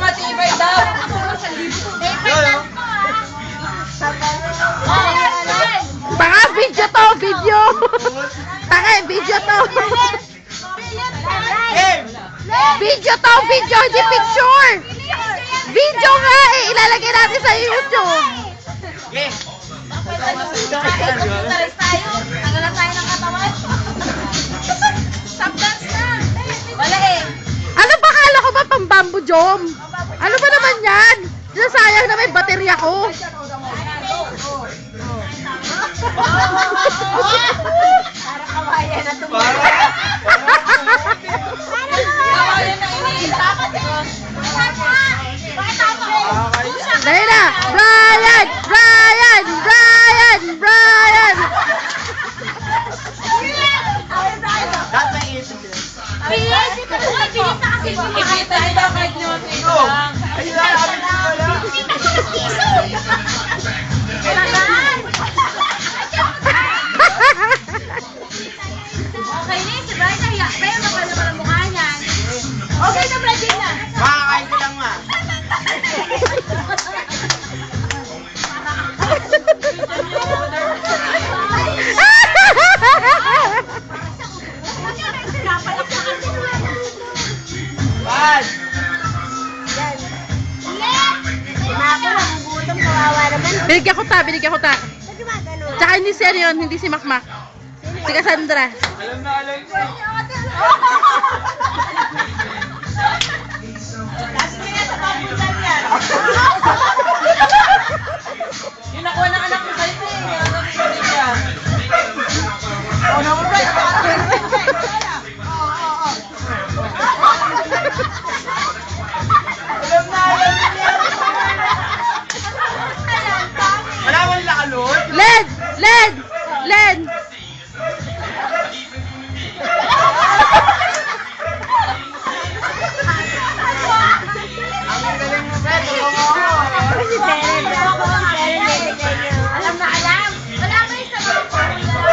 Matibay daw. Baka video to, video. Baka video to. Video to, video, hindi picture. Video nga eh, ilalagay natin sa YouTube. Taris tayo. Tagalan tayo ng katawan. Subdance na. Wala eh. Ano ba kala ko ba pang bamboo jom? Ano ba naman yan? Sayang na may baterya ko. Para kawayan na tumulong. Kawayan na iniitapat. Bakit ako? Dahil na! Brian! Brian! Brian! Brian! Bilis! Ito po ay bilis na kasi. Ibita nila kay Nyote lang. Okay na si Brian nahiya. Pero maganda naman ang mukha niyan. Okay na, Brian na. Makakain ko lang nga. Bad! Binigyan ko ta, binigyan ko ta. Tsaka hindi si ano yun, hindi si Makmak. Si Cassandra. Alam na alam ko. Yung nakuha ng anak mo sa'yo eh. Oh, naman Brian! Alam na alam niya! Wala mo nila kalot? Len! Len! Len! Ang galing mo, Fred. Alam na alam. Wala ba yung sa mga formula?